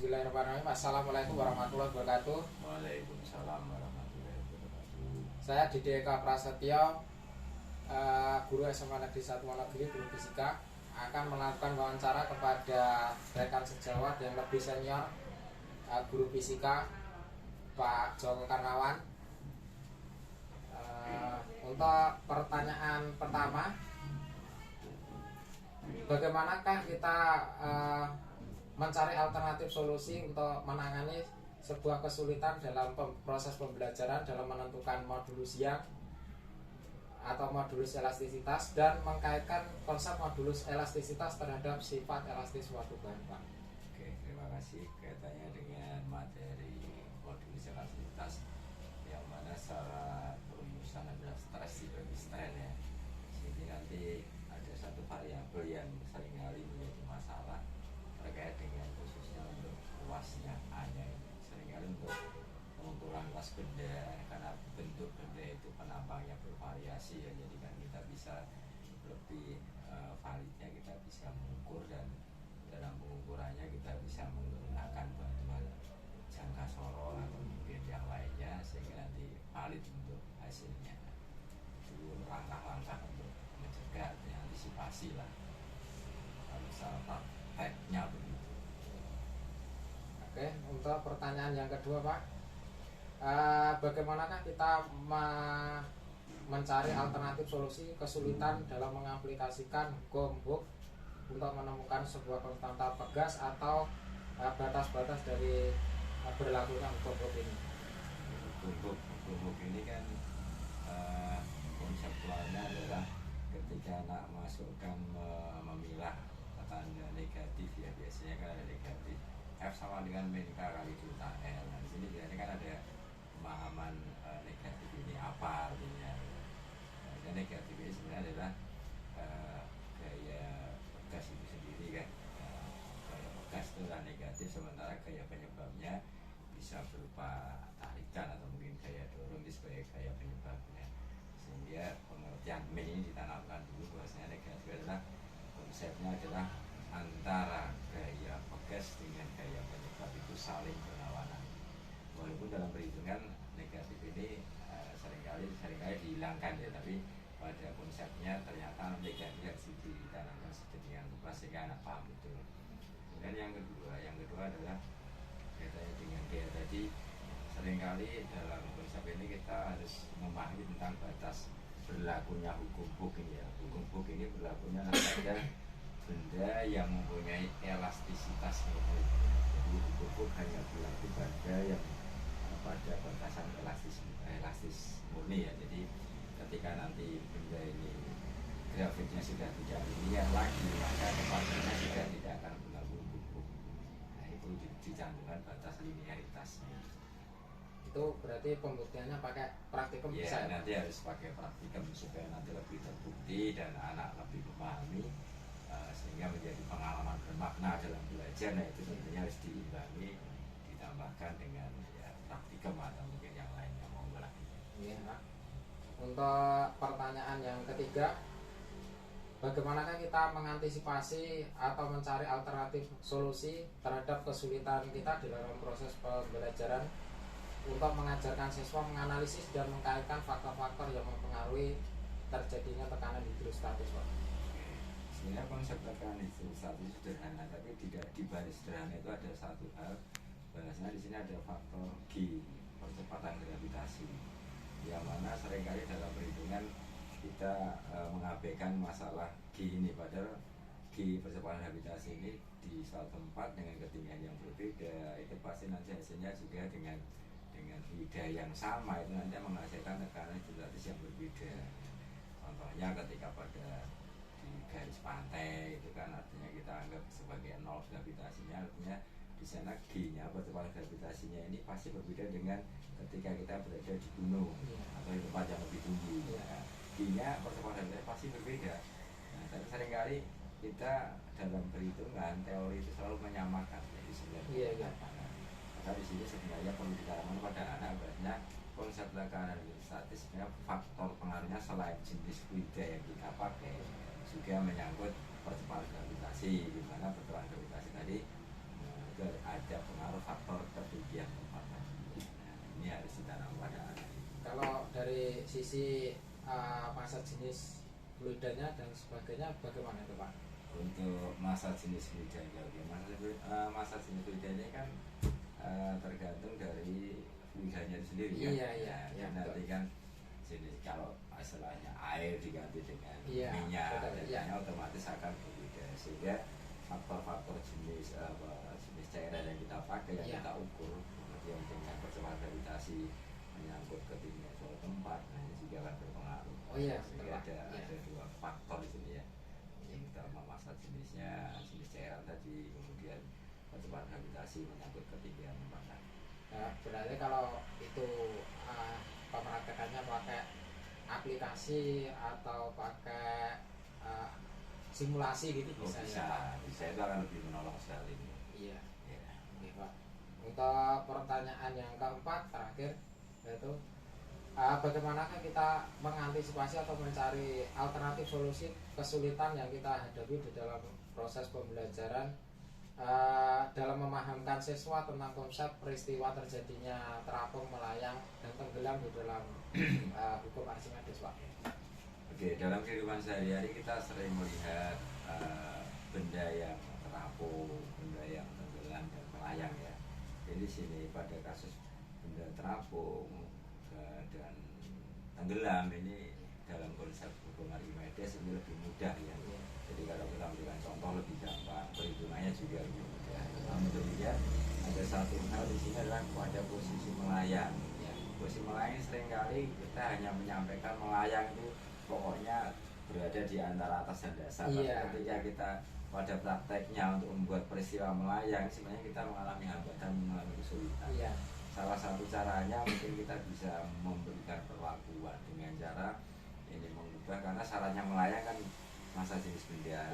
Bismillahirrahmanirrahim. Assalamualaikum warahmatullahi wabarakatuh. Waalaikumsalam warahmatullahi wabarakatuh. Saya Didi Eka Prasetyo, guru SMA Negeri 1 Wonogiri, guru fisika, akan melakukan wawancara kepada rekan sejawat yang lebih senior, guru fisika Pak Joko Karnawan. Untuk pertanyaan pertama, bagaimanakah kita mencari alternatif solusi untuk menangani sebuah kesulitan dalam proses pembelajaran dalam menentukan modulus yang atau modulus elastisitas dan mengkaitkan konsep modulus elastisitas terhadap sifat elastis suatu bahan, Pak. Oke, terima kasih. Kaitannya dengan materi modulus elastisitas yang mana secara perumusan adalah stres dibagi strain ya. Jadi nanti ada satu variabel yang seringkali menjadi masalah terkait dengan khususnya untuk luasnya A-nya ini. Seringkali untuk pengukuran luas benda, karena bentuk benda itu penampangnya bervariasi ya, jadi kan kita bisa lebih validnya kita bisa mengukur, dan dalam pengukurannya kita bisa menggunakan bantuan jangka sorong atau mungkin yang lainnya sehingga nanti valid untuk hasilnya. Itu langkah-langkah untuk mencegah dan antisipasi lah kalau salah prakteknya begitu. Oke, untuk pertanyaan yang kedua, Pak, bagaimanakah kita mencari alternatif solusi kesulitan dalam mengaplikasikan hukum Hooke untuk menemukan sebuah konstanta pegas atau batas-batas dari berlakunya hukum Hooke ini? Hukum Hooke ini kan konseptualnya adalah ketika anak masukkan memilah tanda negatif ya, biasanya kan ada negatif F sama dengan min K kali delta L. Nah, di sini biasanya kan ada pemahaman negatif ini apa artinya. Dan negatif ini sebenarnya adalah gaya pegas itu sendiri kan. Gaya pegas itu adalah negatif, sementara gaya penyebabnya bisa berupa tarikan atau mungkin gaya dorong itu sebagai gaya penyebabnya. Sehingga pengertian min ini ditanamkan dulu bahwasanya negatif adalah konsepnya adalah antara gaya pegas dengan gaya penyebab itu saling berlawanan. Walaupun dalam perhitungan negatif ini seringkali dihilangkan ya, tapi pada konsepnya ternyata negatif harus ditanamkan sedemikian rupa sehingga anak paham betul. Kemudian yang kedua adalah kaitannya dengan gaya tadi. Seringkali dalam konsep ini kita harus memahami tentang batas berlakunya hukum Hooke ini ya. Hukum Hooke ini berlakunya pada benda yang mempunyai elastisitas murni. Jadi hukum Hooke hanya berlaku pada yang pada batasan elastis murni ya. Jadi ketika nanti benda ini grafiknya sudah tidak linear lagi, maka kepadanya sudah tidak akan berlaku hukum Hooke. Nah, itu dicantumkan batas linearitasnya. Itu berarti pembuktiannya pakai praktikum ya, bisa ya? Nanti harus pakai praktikum supaya nanti lebih terbukti dan anak lebih memahami, sehingga menjadi pengalaman bermakna dalam belajar. Nah, itu tentunya harus diimbangi, ditambahkan dengan ya, praktikum atau mungkin yang lainnya mau lagi. Iya, Pak. Untuk pertanyaan yang ketiga, bagaimanakah kita mengantisipasi atau mencari alternatif solusi terhadap kesulitan kita di dalam proses pembelajaran untuk mengajarkan siswa menganalisis dan mengkaitkan faktor-faktor yang mempengaruhi terjadinya tekanan hidrostatis, Pak? Sebenarnya konsep tekanan hidrostatis sederhana, tapi tidak di baris sederhana itu ada satu hal, bahwasanya di sini ada faktor G, percepatan gravitasi, yang mana seringkali dalam perhitungan kita mengabaikan masalah G ini, padahal G percepatan gravitasi ini di suatu tempat dengan ketinggian yang berbeda itu pasti nanti hasilnya juga dengan hidayah yang sama itu nanti menghasilkan tekanan hidrostatis yang berbeda. Contohnya ketika pada di garis pantai itu kan artinya kita anggap sebagai nol gravitasinya, artinya di sana G-nya percepatan gravitasinya ini pasti berbeda dengan ketika kita berada di gunung atau di tempat yang lebih tinggi. Ya. G-nya percepatan gravitasi pasti berbeda. Nah, tapi seringkali kita dalam perhitungan teori itu selalu menyamakan, jadi sebenarnya maka di sini sebenarnya perlu diterangkan pada anak bahwa konsep tekanan hidrostatis sebenarnya faktor pengaruhnya selain jenis fluida yang kita pakai juga menyangkut percepatan gravitasi, di mana percepatan gravitasi tadi itu juga ada pengaruh faktor ketinggian tempat tadi. Nah, ini harus ditanam pada anak. Kalau dari sisi masa jenis fluidanya dan sebagainya bagaimana itu Pak? Untuk masa jenis fluidanya, masa jenis fluidanya kan tergantung dari fluidanya itu sendiri kan. Iya, Nanti kan jenis kalau istilahnya air diganti dengan minyak, otomatis akan berbeda, sehingga faktor-faktor jenis jenis cairan yang kita pakai yang kita ukur, kemudian dengan percepatan gravitasi menyangkut ketinggian suatu tempat, nah ini juga akan berpengaruh. Sehingga ada dua faktor di sini ya. Yang pertama masa jenisnya, jenis cairan tadi, kemudian percepatan gravitasi menyangkut ketinggian tempat. Nah, berarti kalau itu pemraktekannya pakai aplikasi atau pakai simulasi gitu bisa ya Pak? Bisa, itu akan lebih menolong sekali. Iya. Oke Pak. Untuk pertanyaan yang keempat terakhir yaitu bagaimanakah kita mengantisipasi atau mencari alternatif solusi kesulitan yang kita hadapi di dalam proses pembelajaran dalam memahamkan siswa tentang konsep peristiwa terjadinya terapung, melayang, dan tenggelam di dalam hukum Archimedes Pak. Oke, dalam kehidupan sehari-hari kita sering melihat benda yang terapung, benda yang tenggelam dan melayang ya. Jadi sini pada kasus benda terapung dan tenggelam ini dalam konsep hukum Archimedes ini lebih mudah ya. Jadi kalau kita memberikan contoh lebih gampang, perhitungannya juga lebih mudah. Namun demikian ada satu hal di sini adalah pada posisi melayang. Posisi melayang seringkali kita hanya menyampaikan melayang itu pokoknya berada di antara atas dan dasar. Ketika kita pada prakteknya untuk membuat peristiwa melayang, sebenarnya kita mengalami hambatan, mengalami kesulitan. Salah satu caranya mungkin kita bisa memberikan perlakuan dengan cara ini mengubah, karena syaratnya melayang kan masa jenis benda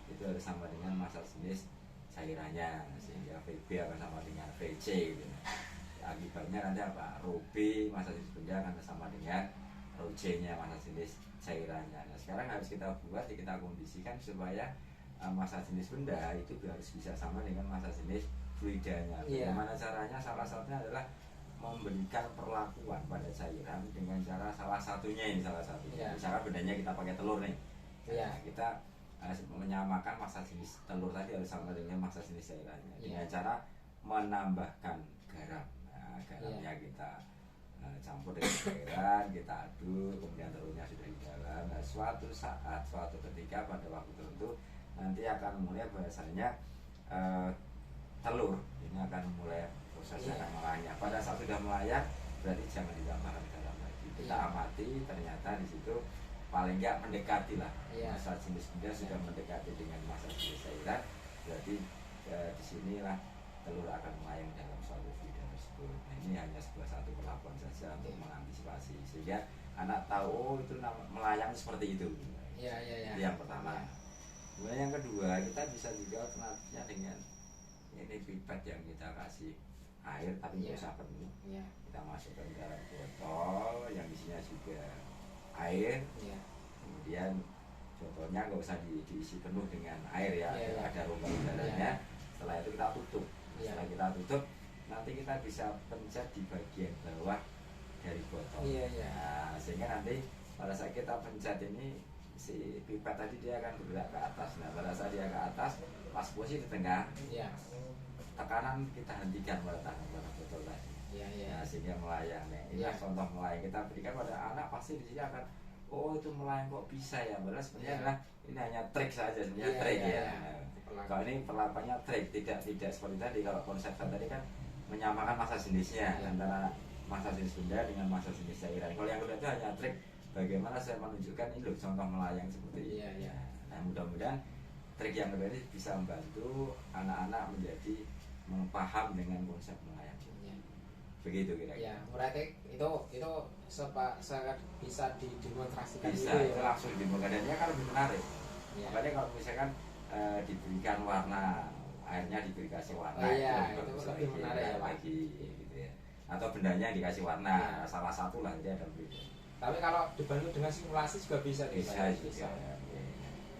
itu harus sama dengan masa jenis cairannya, sehingga VB akan sama dengan VC gitu. Akibatnya nanti apa? Rho B masa jenis benda akan sama dengan Rho C nya masa jenis cairannya. Nah sekarang harus kita buat, kita kondisikan supaya masa jenis benda itu harus bisa sama dengan masa jenis fluidanya. Bagaimana caranya? Salah satunya adalah memberikan perlakuan pada cairan dengan cara salah satunya. Misalkan bendanya kita pakai telur nih. Kita menyamakan masa jenis telur tadi harus sama dengan masa jenis cairannya dengan cara menambahkan garam. Garamnya kita campur dengan cairan, kita aduk, kemudian telurnya sudah di dalam. Nah, suatu saat, suatu ketika pada waktu tertentu nanti akan mulai bahasanya telur ini akan mulai prosesnya akan melayang. Pada saat sudah melayang berarti jangan ditambahkan garam lagi. Kita amati ternyata di situ paling enggak mendekati lah masa jenis benda sudah mendekati dengan masa jenis cairan, berarti disinilah telur akan melayang dalam suatu video tersebut. Nah, ini hanya satu perlakuan saja untuk mengantisipasi sehingga anak tahu oh itu melayang seperti itu. Itu yang pertama. Kemudian yang kedua, kita bisa juga alternatifnya dengan ini pipet yang kita kasih air tapi nggak usah penuh. Kita masukkan ke dalam botol yang isinya juga air, kemudian botolnya nggak usah diisi penuh dengan air ya, ada rongga udaranya. Setelah itu kita tutup. Setelah kita tutup, nanti kita bisa pencet di bagian bawah dari botol. Nah, sehingga nanti pada saat kita pencet ini si pipet tadi dia akan bergerak ke atas. Nah pada saat dia ke atas, pas posisi di tengah, tekanan kita hentikan pada tangan pada botol tadi. Nah, sehingga melayang. Ini contoh melayang kita berikan pada anak, pasti di sini akan oh itu melayang kok bisa ya. Padahal sebenarnya adalah ini hanya trik saja, sebenarnya trik ya. Nah, kalau ini perlakuannya trik, tidak seperti tadi. Kalau konsep tadi kan menyamakan masa jenisnya antara masa jenis benda dengan masa jenis cairan. Kalau yang kedua itu hanya trik, bagaimana saya menunjukkan ini loh contoh melayang seperti ini. Nah mudah-mudahan trik yang kedua ini bisa membantu anak-anak menjadi paham dengan konsep melayang. Begitu kira-kira. Berarti itu sangat bisa didemonstrasikan. Bisa, itu langsung didemonstrasikan. Dan kan lebih menarik. Makanya kalau misalkan diberikan warna, airnya dikasih warna, itu lebih menarik ya Pak. Gitu ya. Atau bendanya dikasih warna, salah satu lah dia ada beda. Tapi kalau dibantu dengan simulasi juga bisa. Bisa.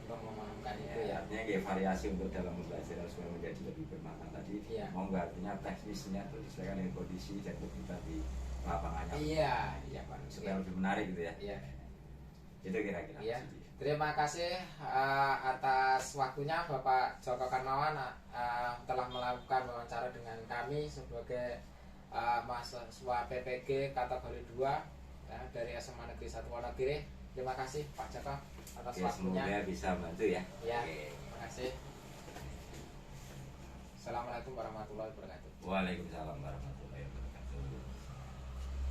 Untuk memahamkan melakukan Ya, itu ya. artinya kayak variasi untuk dalam pembelajaran supaya menjadi lebih bermakna tadi. Iya. Mau nggak artinya teknisnya atau disesuaikan dengan kondisi dan kebutuhan di lapangannya. Iya, iya Pak. Supaya lebih menarik gitu ya. Iya. Itu kira-kira. Iya. Terima kasih atas waktunya Bapak Joko Karmawan telah melakukan wawancara dengan kami sebagai mahasiswa PPG kategori 2 ya, dari SMA Negeri 1 Wonogiri. Terima kasih Pak Joko atas Oke, waktunya. semoga bisa bantu ya. Ya, Oke. terima kasih. Assalamualaikum warahmatullahi wabarakatuh. Waalaikumsalam warahmatullahi wabarakatuh.